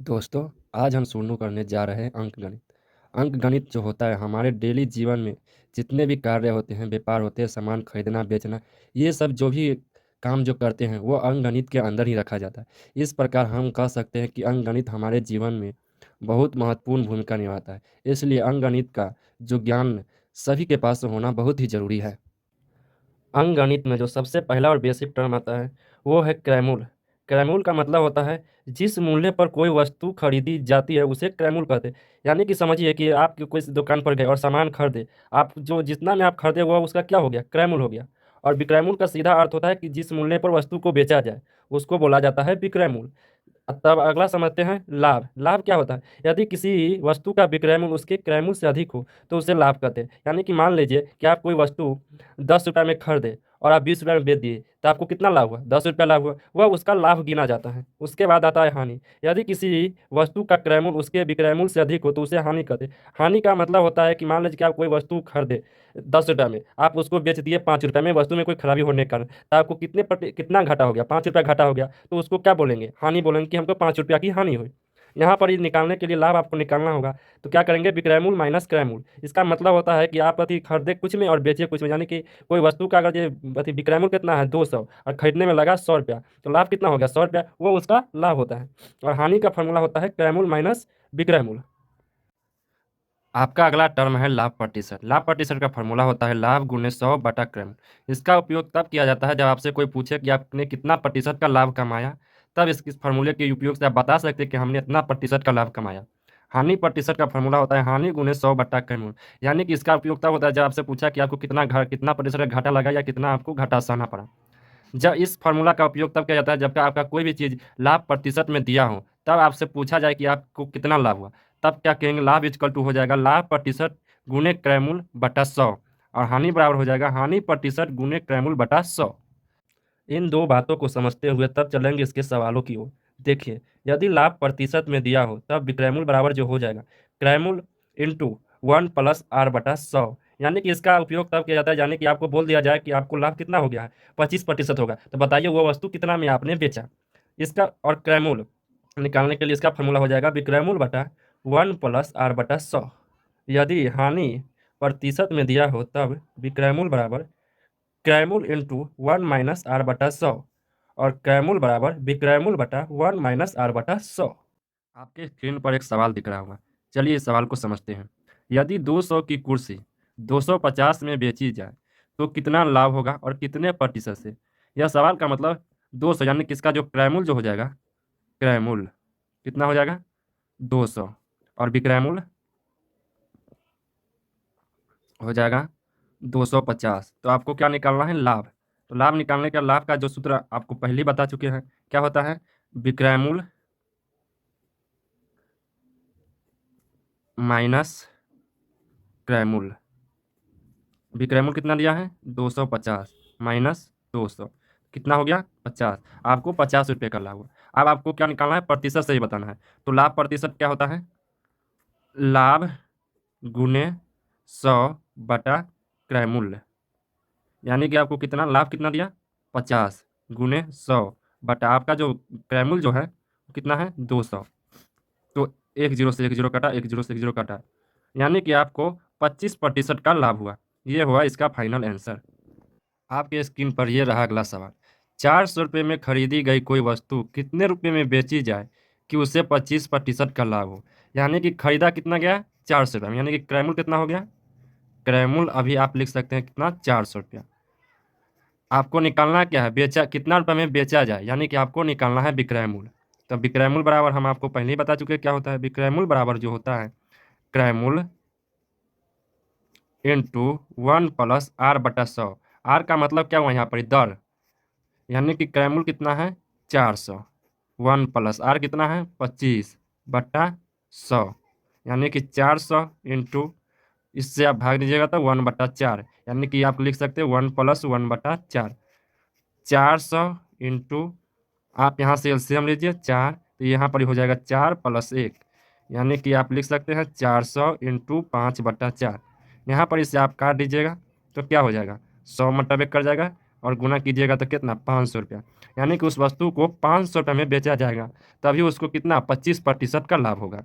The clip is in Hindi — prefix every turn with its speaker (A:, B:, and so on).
A: दोस्तों, आज हम शुरू करने जा रहे हैं अंकगणित। अंकगणित जो होता है हमारे डेली जीवन में जितने भी कार्य होते हैं, व्यापार होते हैं, सामान खरीदना, बेचना, ये सब जो भी काम जो करते हैं वो अंकगणित के अंदर ही रखा जाता है। इस प्रकार हम कह सकते हैं कि अंकगणित हमारे जीवन में बहुत महत्वपूर्ण भूमिका निभाता है। इसलिए अंकगणित का जो ज्ञान सभी के पास होना बहुत ही ज़रूरी है। अंकगणित में जो सबसे पहला और बेसिक टर्म आता है वो है क्रयमूल। क्रयमूल का मतलब होता है जिस मूल्य पर कोई वस्तु खरीदी जाती है उसे क्रयमूल कहते हैं। यानी कि समझिए कि आप कोई दुकान पर गए और सामान खरीदे, आप जो जितना में आप खरीदे हुआ उसका क्या हो गया, क्रयमूल हो गया। और विक्रयमूल का सीधा अर्थ होता है कि जिस मूल्य पर वस्तु को बेचा जाए उसको बोला जाता है विक्रयमूल। तब अगला समझते हैं लाभ। लाभ क्या होता है? यदि किसी वस्तु का विक्रय मूल्य उसके क्रय मूल्य से अधिक हो तो उसे लाभ कहते हैं। यानी कि मान लीजिए कि आप कोई वस्तु 10 रुपये में खरीदे और आप 20 रुपये में बेच दिए तो आपको कितना लाभ हुआ? 10 रुपया लाभ हुआ, वह उसका लाभ गिना जाता है। उसके बाद आता है हानि। यदि किसी वस्तु का क्रय मूल्य उसके विक्रय मूल्य से अधिक हो तो उसे हानि कहते हैं। हानि का मतलब होता है कि मान लीजिए कि आप कोई वस्तु खरीदे 10 रुपये में, आप उसको बेच दिए 5 रुपये में, वस्तु में कोई खराबी होने के कारण, तो आपको कितना घाटा हो गया? 5 रुपया घाटा हो गया। तो उसको क्या बोलेंगे? हानि बोलेंगे कि हमको 5 रुपया की हानि हुई। यहाँ पर ये निकालने के लिए लाभ आपको निकालना होगा। तो क्या करेंगे? विक्रय मूल्य माइनस क्रय मूल्य। इसका मतलब होता है कि आप अति खरीदे कुछ में और बेचे कुछ में। यानी कि कोई वस्तु का अगर ये अति विक्रय मूल्य कितना है 200 और खरीदने में लगा 100 रुपया, तो लाभ कितना हो गया? 100 रुपया, वो उसका लाभ होता है। और हानि का फॉर्मूला होता है क्रय मूल्य माइनस विक्रय मूल्य। आपका अगला टर्म है लाभ प्रतिशत। लाभ प्रतिशत का फॉर्मूला होता है लाभ गुने 100 बटा क्रम। इसका उपयोग तब किया जाता है जब आपसे कोई पूछे कि आपने कितना प्रतिशत का लाभ कमाया, तब इस फॉर्मूले के उपयोग से आप बता सकते हैं कि हमने इतना प्रतिशत का लाभ कमाया। हानि प्रतिशत का फॉर्मूला होता है हानि गुने 100 बटा क्रम। यानी कि इसका उपयोग तब होता है जब आपसे पूछा कि आपको कितना प्रतिशत का घाटा लगा या कितना आपको घाटा सहना पड़ा। जब इस फार्मूला का उपयोग तब किया जाता है जब आपका कोई भी चीज़ लाभ प्रतिशत में दिया हो, तब आपसे पूछा जाए कि आपको कितना लाभ हुआ, तब क्या कहेंगे? लाभ इक्वल टू हो जाएगा लाभ प्रतिशत गुने क्रयमूल बटा 100, और हानि बराबर हो जाएगा हानि प्रतिशत गुने क्रयमूल बटा 100। इन दो बातों को समझते हुए तब चलेंगे इसके सवालों की ओर। देखिए, यदि लाभ प्रतिशत में दिया हो तब विक्रयमूल बराबर जो हो जाएगा क्रयमूल इंटू 1 + r/100। यानी कि इसका उपयोग तब किया जाता है, यानी कि आपको बोल दिया जाए कि आपको लाभ कितना हो गया है, 25% होगा, तो बताइए वो वस्तु कितना में आपने बेचा। इसका और क्रयमूल निकालने के लिए इसका फॉर्मूला हो जाएगा विक्रयमूल बटा 1 + r/100। यदि हानि प्रतिशत में दिया हो तब विक्रयमूल बराबर क्रयमूल इंटू 1 - r/100, और क्रयमूल बराबर विक्रयमूल बटा 1 - r/100। आपके स्क्रीन पर एक सवाल दिख रहा होगा। चलिए इस सवाल को समझते हैं। यदि 200 की कुर्सी 250 में बेची जाए तो कितना लाभ होगा और कितने प्रतिशत से? यह सवाल का मतलब 200 यानी कि इसका जो क्रयमूल जो हो जाएगा, क्रयमूल कितना हो जाएगा 200, और विक्रयमूल हो जाएगा 250। तो आपको क्या निकालना है? लाभ। तो लाभ निकालने का लाभ का जो सूत्र आपको पहले ही बता चुके हैं, क्या होता है? विक्रयमूल माइनस क्रयमूल। विक्रयमूल कितना दिया है? 250 माइनस 200 कितना हो गया? 50। आपको 50 रुपये का लाभ हुआ। अब आपको क्या निकालना है? प्रतिशत से ही बताना है। तो लाभ प्रतिशत क्या होता है? लाभ गुने 100 बटा क्रयमूल्य। यानी कि आपको कितना लाभ कितना दिया? 50 गुने 100 बटा आपका जो क्रयमूल जो है कितना है? 200। तो एक जीरो से एक जीरो काटा, एक जीरो से एक जीरो काटा, यानी कि आपको 25% का लाभ हुआ। ये हुआ इसका फाइनल आंसर। आपके स्क्रीन पर ये रहा अगला सवाल। 400 रुपये में खरीदी गई कोई वस्तु कितने रुपये में बेची जाए कि उसे 25% का लाभ हो? यानी कि खरीदा कितना गया? 400 रुपये में, यानी कि क्रयमूल कितना हो गया? क्रयमूल अभी आप लिख सकते हैं कितना? 400 रुपया। आपको निकालना क्या है? बेचा कितना रुपये में बेचा जाए, यानी कि आपको निकालना है विक्रय मूल्य। तो विक्रय मूल्य बराबर हम आपको पहले ही बता चुके हैं क्या होता है। विक्रय मूल्य बराबर जो होता है क्रय मूल्य इंटू 1 + r/100। आर का मतलब क्या हुआ यहाँ पर? दर। यानी कि क्रय मूल्य कितना है? 400। 1 + r कितना है? 25/100। यानी कि 400 इंटू, इससे आप भाग दीजिएगा तो 1/4, यानी कि आप लिख सकते हैं 1 + 1/4। 400 इंटू, आप यहाँ से एलसीएम लीजिए 4, तो यहाँ पर हो जाएगा 4 + 1, यानी कि आप लिख सकते हैं 400 इंटू 5/4। यहाँ पर इसे आप काट दीजिएगा तो क्या हो जाएगा? 100 मतलब 1 कट जाएगा, और गुना कीजिएगा तो कितना 500 रुपया, यानी कि उस वस्तु को 500 रुपये में बेचा जाएगा, तभी उसको कितना 25% का लाभ होगा।